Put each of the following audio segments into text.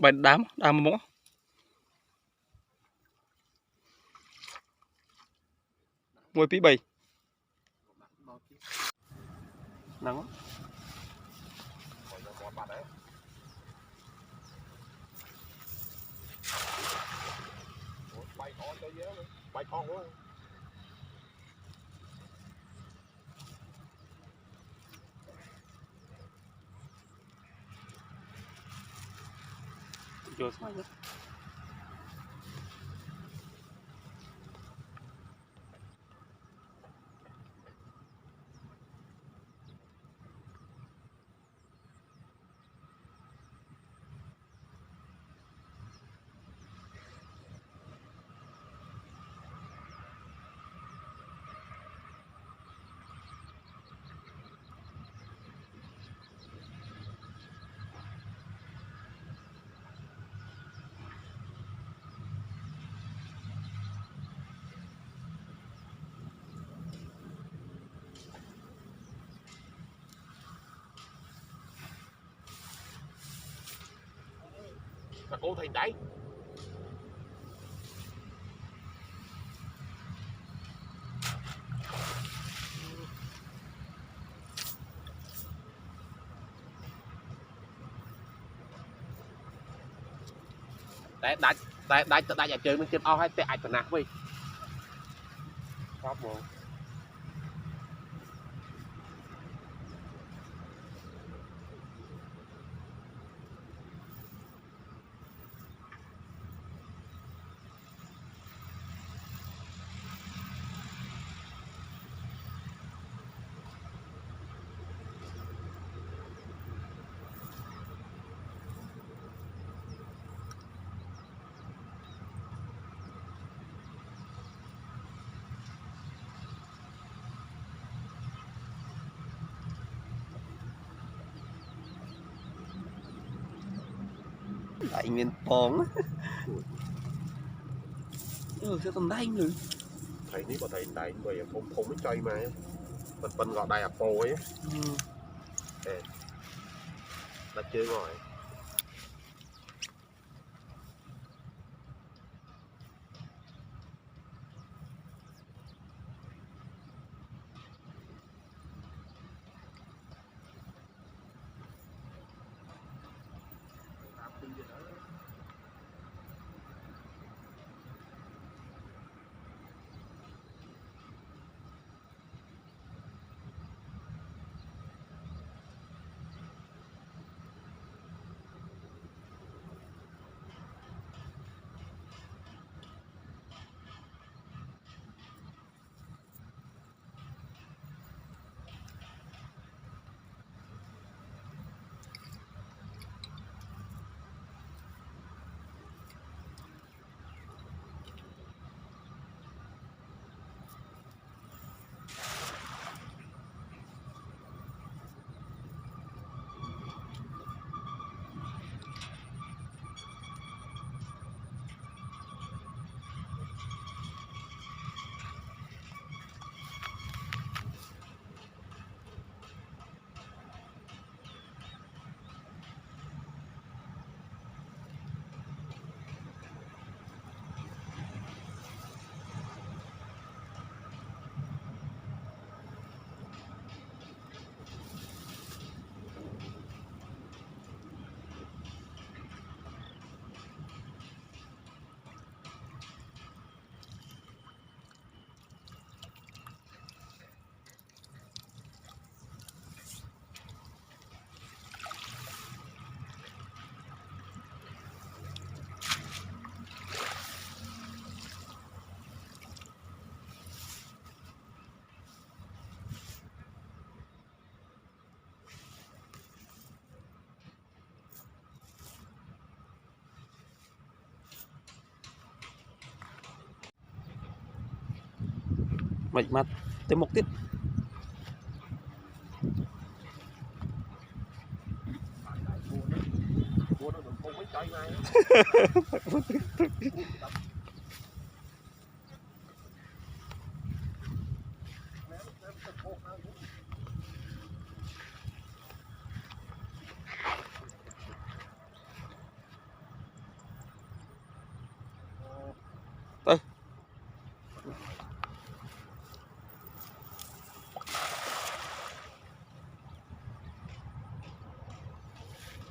Bài đám mỏ ngồi tí bầy nắng bay con quá vô sai nhất. là cô thành đấy đại nhà chơi mình chơi ao hay tệ ảnh nạc vậy Pháp bộ lại miền bóng sẽ tầm đây nữa thầy ní bà thầy đại bởi không mới chơi mà mình gọi đại ạp bồ ấy đã chơi rồi mạch mặt tới một tiết choi này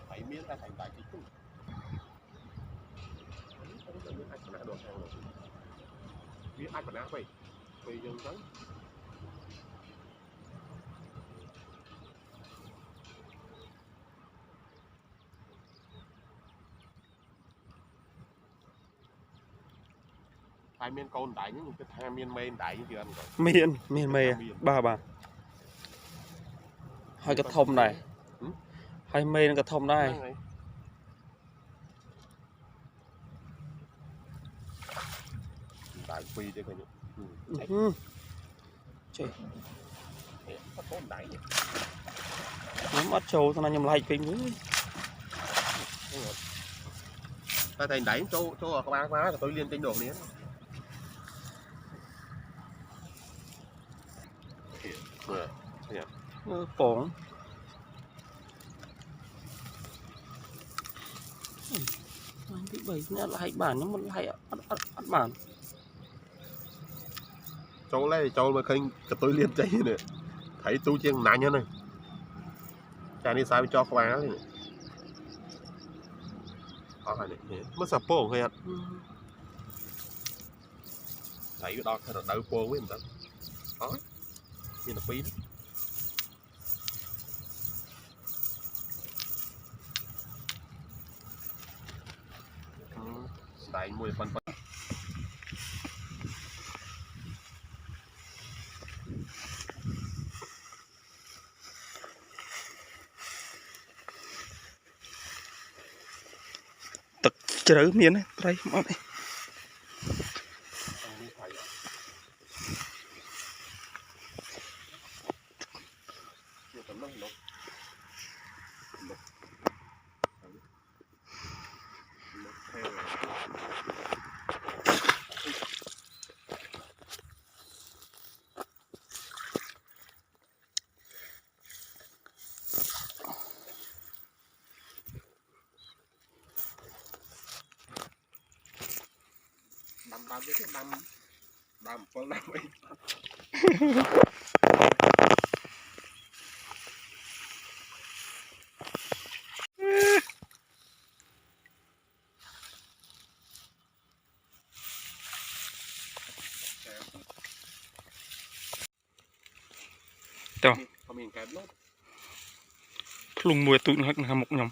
phải miếng ta thành bài kịch cũng ai còn ăn được hàng rồi biết ai còn ăn vậy bây giờ đấy hai miếng con đại những cái hai miếng men đại như kia ăn rồi miên mê bà hai cái thông này hai mê cái thông này đại phi đây coi nhỉ trời nó mất trâu thằng này nhầm lại kinh với ta thành đẩy chỗ ở các má tôi liên tinh đồ này phỏng thứ bảy nha lại bản nó một lại ăn bản chỗ này chỗ mà khinh cái tôi liên cháy này thấy tu chiên nặng nhá này cha đi sai cho các má này này mất sập bông hay thấy cái đó thật là đau bông với mình đó như là pin đại mùi phân tật chớ miếng này đây mọi này đâm cái đâm con đâm ấy Đâu? Mình cái nốt lùng mùi tụi nó là một nhầm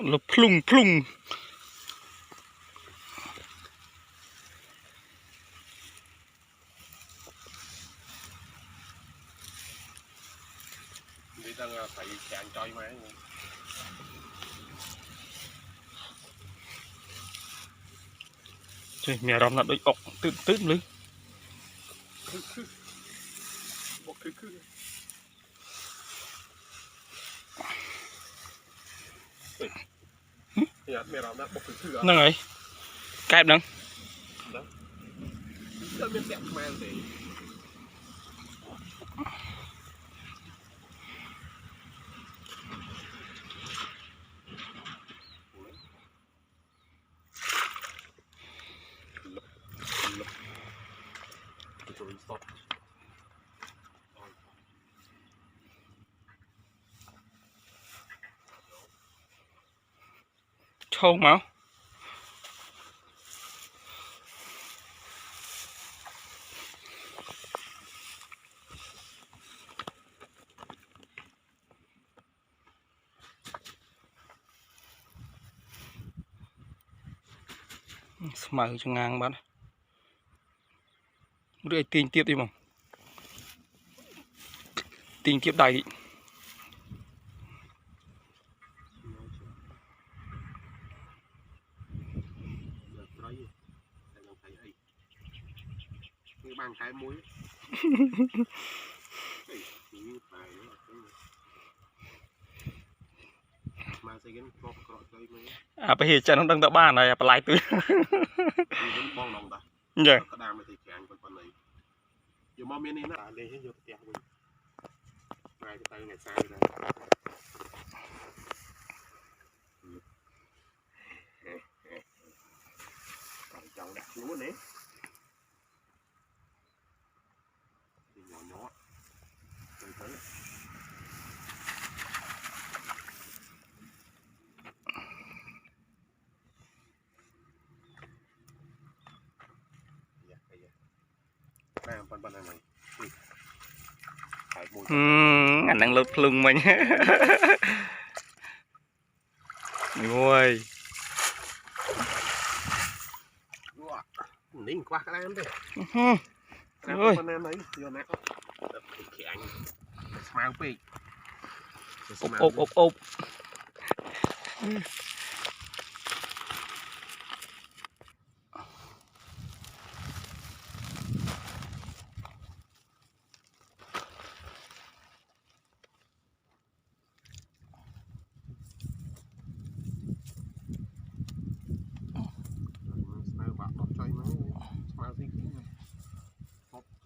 nó plung plung đi đang phải chàng chơi máy trời mẹ rong là đôi ọc tự lưới nâng ấy kẹp nâng trâu máu mở cho ngang bạn rưỡi tiền tiếp đi mà tiền tiếp đầy mang cái muối mà xây cái cọp cọp chơi mấy à bây giờ chân không đang đỡ bàn này phải lại tươi vẫn bong lòng ta dạ cái đam này thì càng còn này giờ mà miền này nó lên hết vô cái tiền này cái tay này sai rồi chồng đặt lúa nè nhỏ nhỏ tới bên này ảnh đang lột lưng mình ôi nín qua cái em đi ôi bên em đấy giờ nè khẹn smile pig ốp ốp ốp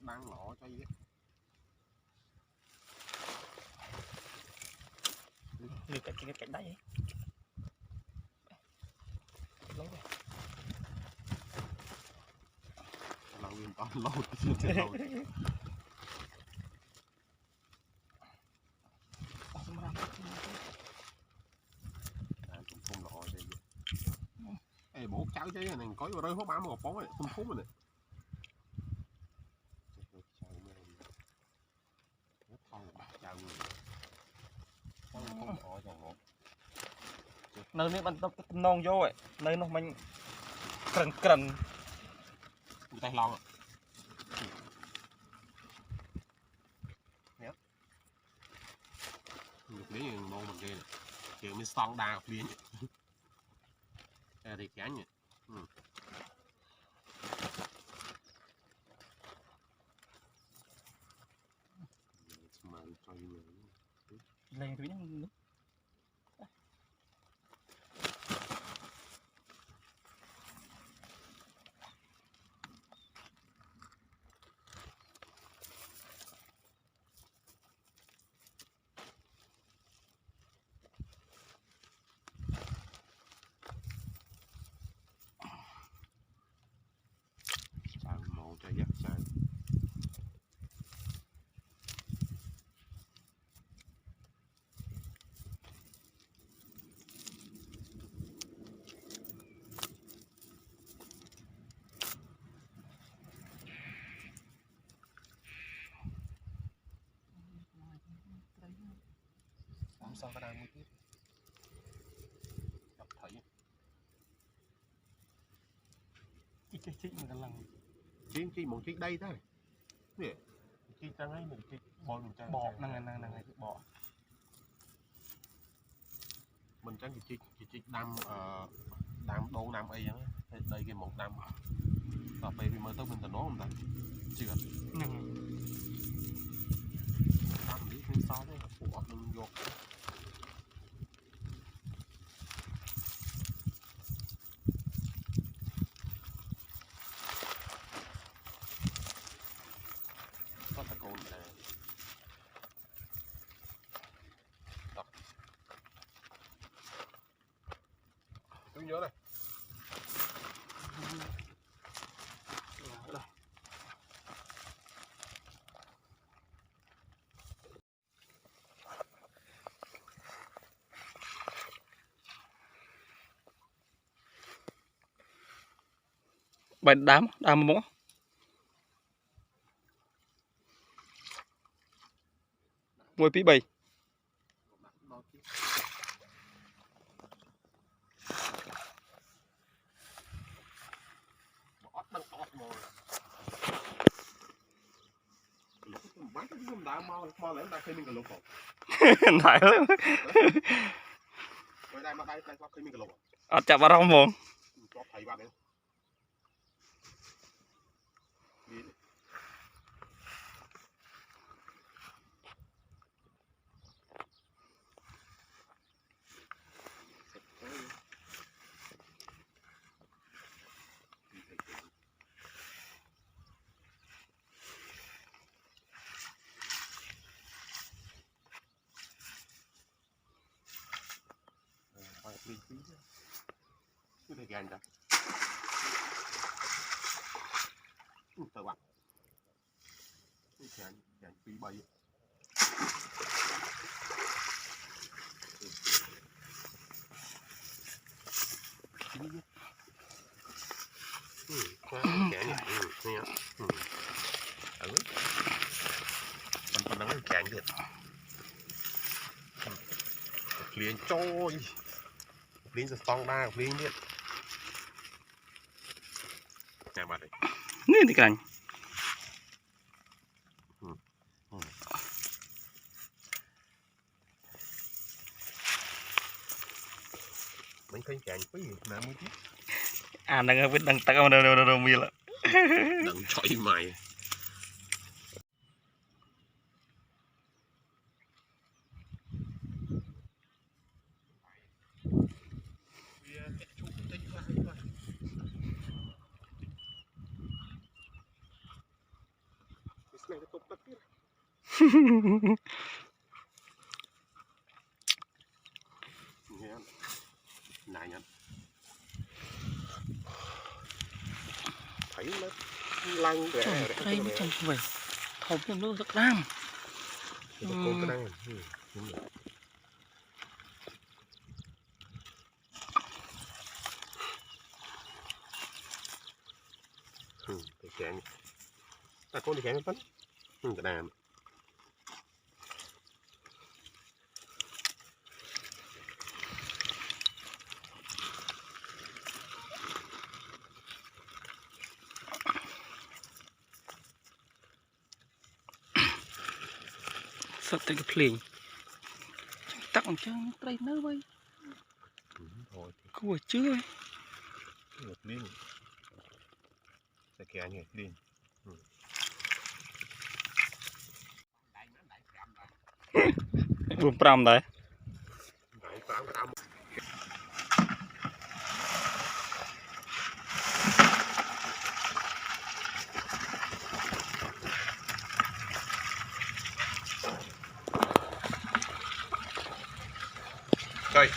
đang lọ cho gì đi cái đấy lâu rồi lâu yên to lâu chưa lâu không lọ đây ê bố cháu chứ này có vô rơi hốt bán một bóng này không phút rồi này nơi này bạn nong vô ấy nơi nó mình cần cần tay lon được đấy ngon bằng kia chuyện mình xong đa biến thì cá nhỉ lên thứ nhất màu cho giặt sai xong cái đang mới tiếp gặp thấy chị mình cần lần chi một chiếc đây thôi nè chi trang ấy một chiếc bò mình trang bò năng bò mình trang chiếc đam đam đô đam ấy á đây cái một đam cà phê mới tới mình tận đó không ta chưa năng đam đi bên sau đấy phụ đừng vô có ta cồn này tôi nhớ này bài đám mỏ ngồi phí bầy nãy lắm ở chợ bà rong mồm thì gan ta tao bắt gan gan phi bay gan này nè mình đang gan được liền trôi liềnจะต้องได้liềnเนี่ยแนวมาเลย นี่ดิกัน mình thấy chàng quý nè mới biết đang biết đang tao đâu mi là đừng chọi mày này nha thấy nó lăn rẻ đây mới chẳng vậy thầu thêm nước rất nam con cái này cái kẹn con thì kẹn bánh cái đàn sắp tới cái plei tặng cho đây nữa vậy thôi của chưa ngược liên cái kẹn ngược liên buồn pram đấy chơi